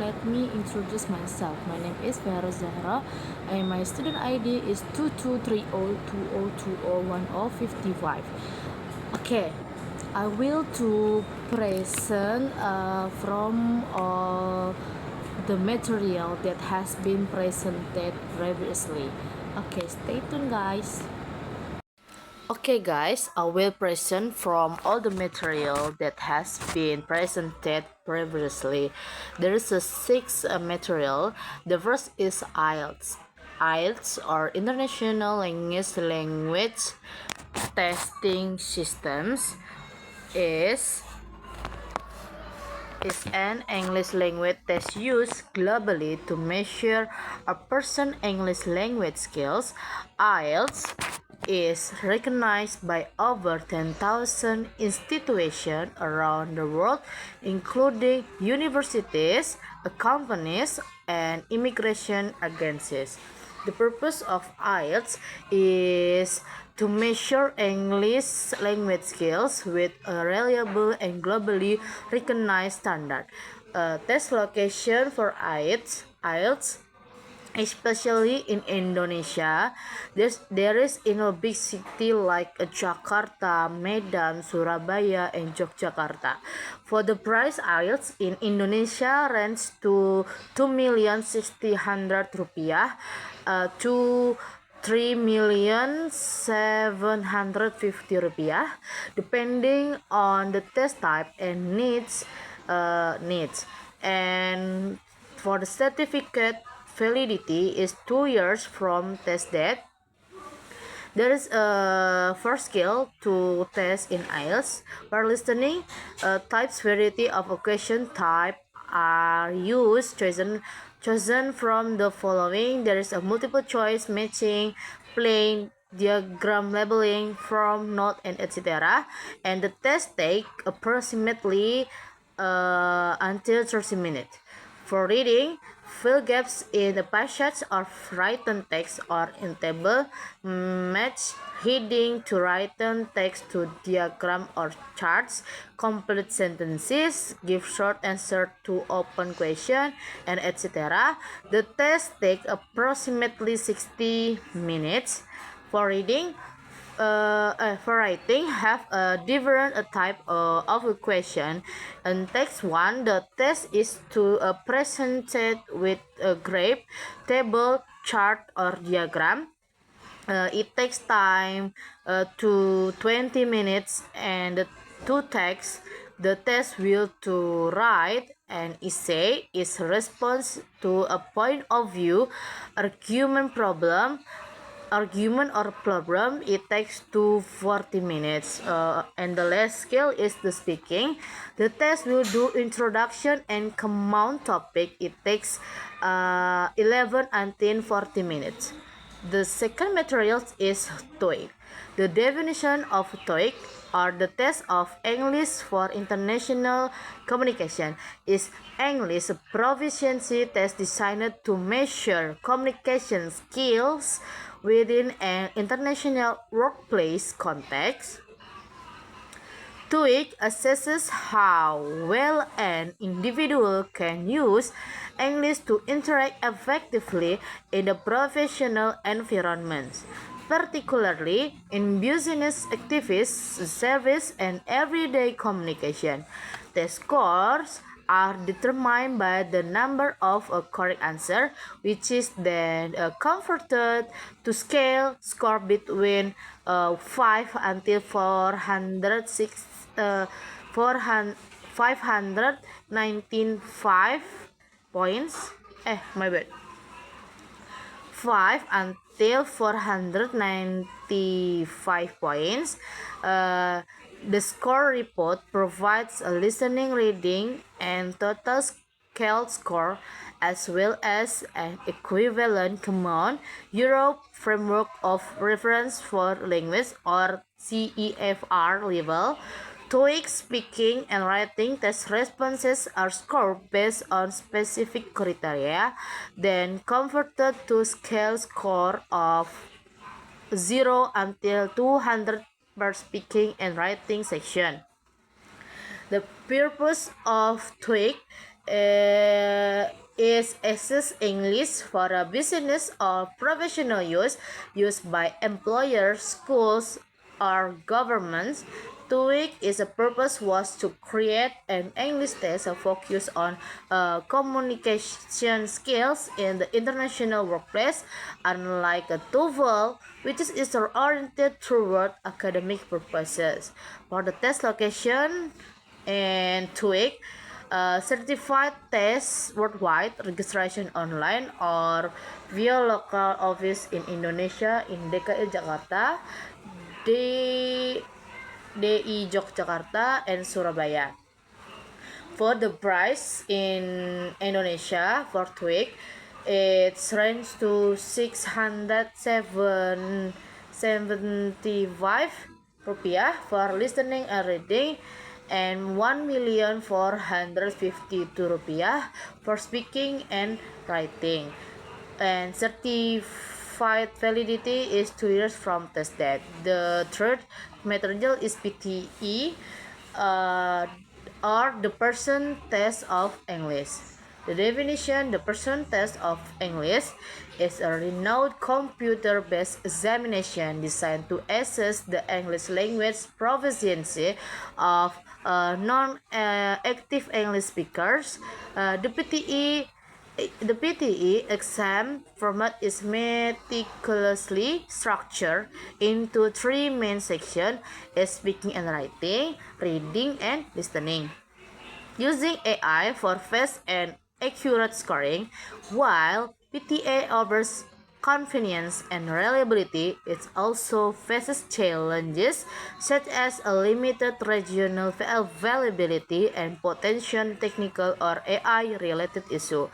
let me introduce myself. My name is Vero Zahra and my student ID is 223020201055. Okay, I will to present from the material that has been presented previously. Okay, stay tuned guys. Okay guys, I will present from all the material that has been presented previously. There is a six material. The first is IELTS. IELTS or International Language Testing Systems is an English language test used globally to measure a person's English language skills. IELTS is recognized by over 10,000 institutions around the world, including universities, companies, and immigration agencies. The purpose of IELTS is to measure English language skills with a reliable and globally recognized standard. Test location for IELTS especially in Indonesia, there is in a big city like Jakarta, Medan, Surabaya, and Yogyakarta. For the price, IELTS in Indonesia range to 2.600.000 rupiah to 3.750 rupiah, depending on the test type and needs. And for the certificate, validity is 2 years from test date. There is a first skill to test in IELTS. For listening, types variety of a question type are chosen from the following. There is a multiple choice, matching, plain, diagram labeling, from, not, and etc. And the test take approximately until 30 minutes. For reading, fill gaps in the passage or written text or in table, match heading to written text to diagram or charts, complete sentences, give short answer to open question, and etc. The test takes approximately 60 minutes. For reading, for writing have a different type of a question. In text 1, the test is to presented with a graph, table, chart, or diagram. It takes time to 20 minutes, and the two texts the test will to write an essay is response to a point of view, argument or problem. It takes to 40 minutes, and the last skill is the speaking. The test will do introduction and common topic. It takes 11 until 40 minutes. The second material is TOEIC. The definition of TOEIC, or the test of English for international communication, is English proficiency test designed to measure communication skills within an international workplace context. TOEIC assesses how well an individual can use English to interact effectively in the professional environment, particularly in business activities, service, and everyday communication. Test scores are determined by the number of a correct answer, which is then converted to scale score between 5 until 406 595 points. My bad. 5 until 495 points. The score report provides a listening, reading, and total scale score, as well as an equivalent common Europe Framework of Reference for Language, or CEFR level. TOEIC speaking and writing test responses are scored based on specific criteria, then converted to scale score of 0 until 200 per speaking and writing section. The purpose of TOEIC is access English for a business or professional use used by employers, schools, or governments. TOEIC its purpose was to create an English test focused on communication skills in the international workplace, unlike a TOEFL, which is oriented toward academic purposes. For the test location and TOEIC, certified tests worldwide, registration online or via local office in Indonesia in DKI Jakarta, DI Yogyakarta, and Surabaya. For the price in Indonesia for TOEIC, it's ranged to 675 rupiah for listening and reading, and 1.452 rupiah for speaking and writing. And certified validity is 2 years from test date. The third material is PTE, or the person test of English. The definition: the person test of English is a renowned computer-based examination designed to assess the English language proficiency of non-active English speakers. The PTE exam format is meticulously structured into 3 main sections: speaking and writing, reading, and listening. Using AI for fast and accurate scoring, while PTA offers convenience and reliability, it also faces challenges such as a limited regional availability and potential technical or AI-related issues.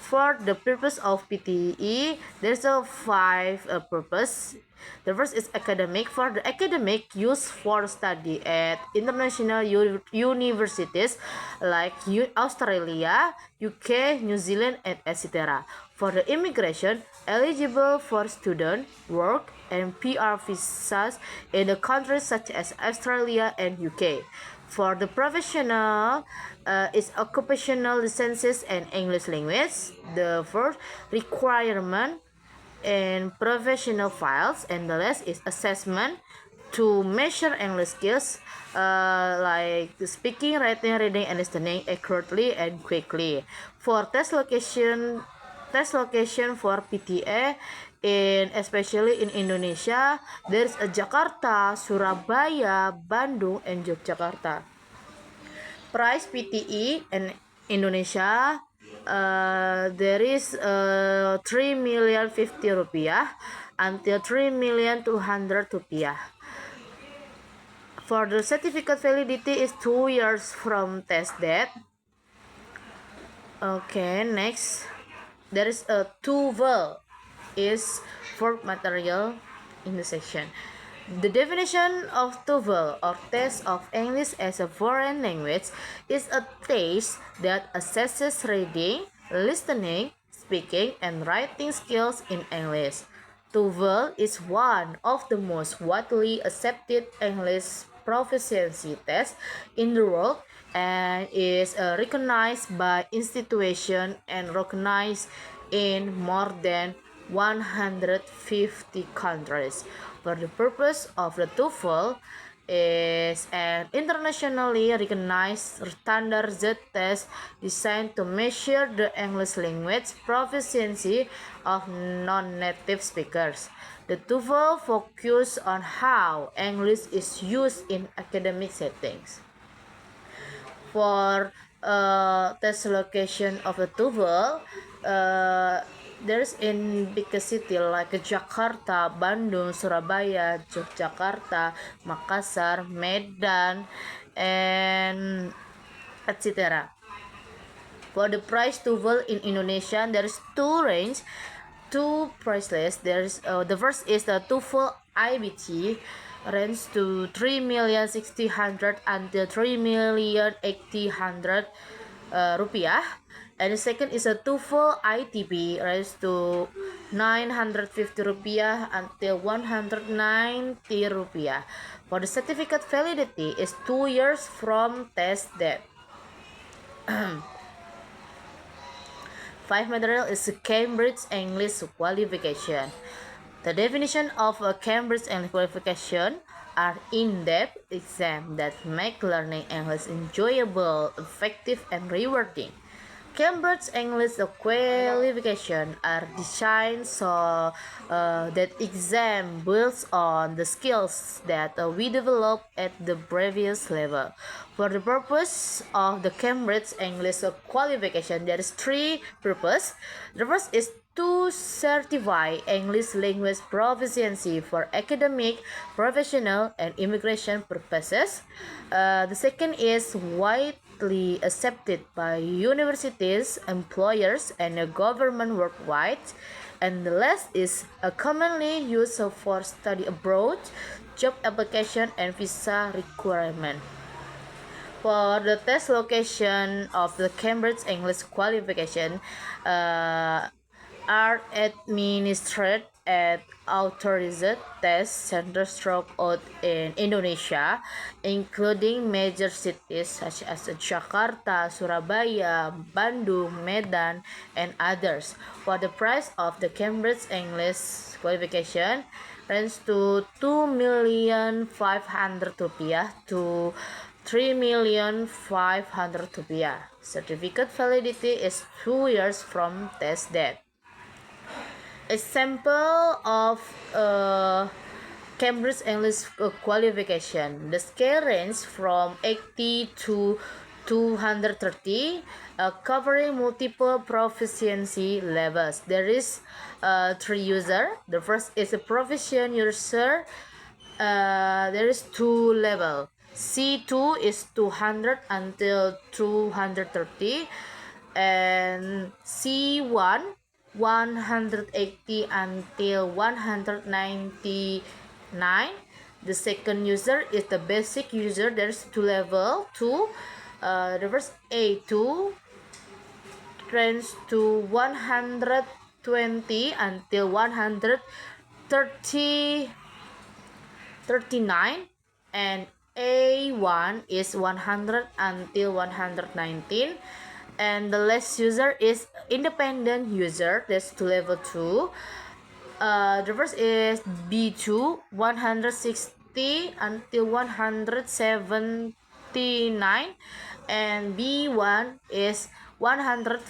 For the purpose of PTE, there's a 5 purpose. The first is academic. For the academic use for study at international universities like Australia, UK, New Zealand, and etc. For the immigration, eligible for student, work, and PR visas in the countries such as Australia and UK. For the professional, is occupational licenses and English language. The first requirement in professional files, and the last is assessment to measure English skills, like speaking, writing, reading, and listening accurately and quickly. For test location for PTA, especially in Indonesia, there's a Jakarta, Surabaya, Bandung, and Yogyakarta. Price PTE in Indonesia, there is 3.050 rupiah until 3.200 rupiah. For the certificate validity is 2 years from test date. Okay, next there is a TOEFL is for material in the section. The definition of TOEFL, or Test of English as a Foreign Language, is a test that assesses reading, listening, speaking, and writing skills in English. TOEFL is one of the most widely accepted English proficiency tests in the world and is recognized by institutions and recognized in more than 150 countries. For the purpose of the TOEFL is an internationally recognized standardized test designed to measure the English language proficiency of non-native speakers. The TOEFL focuses on how English is used in academic settings. For test location of the TOEFL, there's in big city like Jakarta, Bandung, Surabaya, Yogyakarta, Makassar, Medan, and etc. For the price TOEFL in Indonesia, there is two price lists. There's the first is the TOEFL IBT, range to 3.600 until 3.800 rupiah. And the second is a TOEFL ITP, range to 950 rupiah until 190 rupiah. For the certificate validity is 2 years from test date. 5 material is Cambridge English qualification. The definition of a Cambridge English qualification are in-depth exams that make learning English enjoyable, effective, and rewarding. Cambridge English qualification are designed so that exam builds on the skills that we develop at the previous level. For the purpose of the Cambridge English qualification, there is three purposes. The first is to certify English language proficiency for academic, professional, and immigration purposes. The second is widely accepted by universities, employers, and the government worldwide. And the last is commonly used for study abroad, job application, and visa requirement. For the test location of the Cambridge English qualification, are administered at authorized test centers throughout in Indonesia, including major cities such as Jakarta, Surabaya, Bandung, Medan, and others. For the price of the Cambridge English qualification range to 2.500.000 rupiah to 3.500.000 rupiah. Certificate validity is 2 years from test date. Example of Cambridge English qualification. The scale range from 80 to 230, covering multiple proficiency levels. There is three users. The first is a proficient user. There is two level. C2 is 200 until 230, and C1 180 until 199. The second user is the basic user. There's two level. The first A2 range to 120 until 139, and A1 is 100 until 119. And the last user is independent user. That's to level 2. The first is B2 160 until 179, and B1 is 140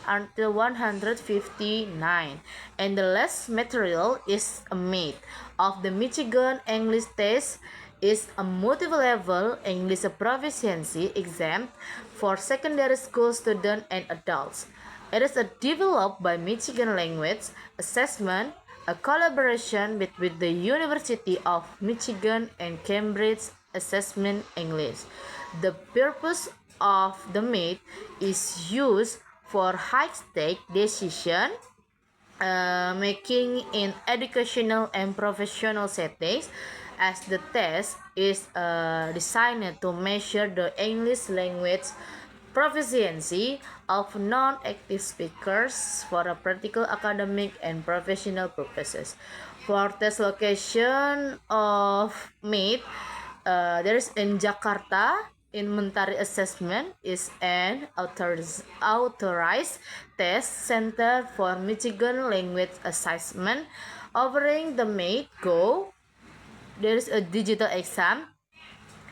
until 159. And the last material is a mate of the Michigan English test is a multi-level English proficiency exam for secondary school students and adults. It is developed by Michigan Language Assessment, a collaboration between the University of Michigan and Cambridge Assessment English. The purpose of the MATE is used for high-stake decision making in educational and professional settings, as the test is designed to measure the English language proficiency of non-active speakers for a practical academic and professional purposes. For test location of MATE, there is in Jakarta. Inventory Assessment is an authorized test center for Michigan Language Assessment, offering the MATE Go. There is a digital exam.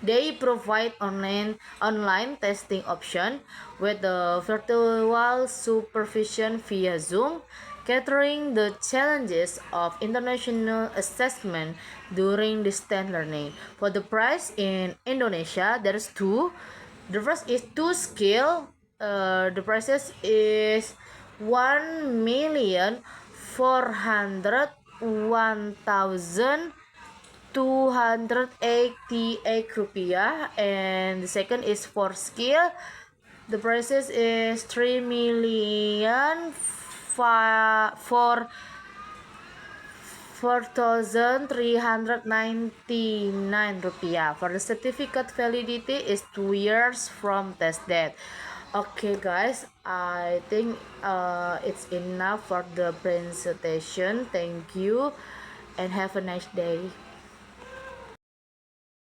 They provide online testing option with the virtual supervision via Zoom, catering the challenges of international assessment during distance learning. For the price in Indonesia, there is two. The first is two scale. The prices is 1.401.288 rupiah, and the second is for skill. The prices is 3 million for 4,399 rupiah. For the certificate validity is 2 years from test date. Okay guys, I think it's enough for the presentation. Thank you and have a nice day.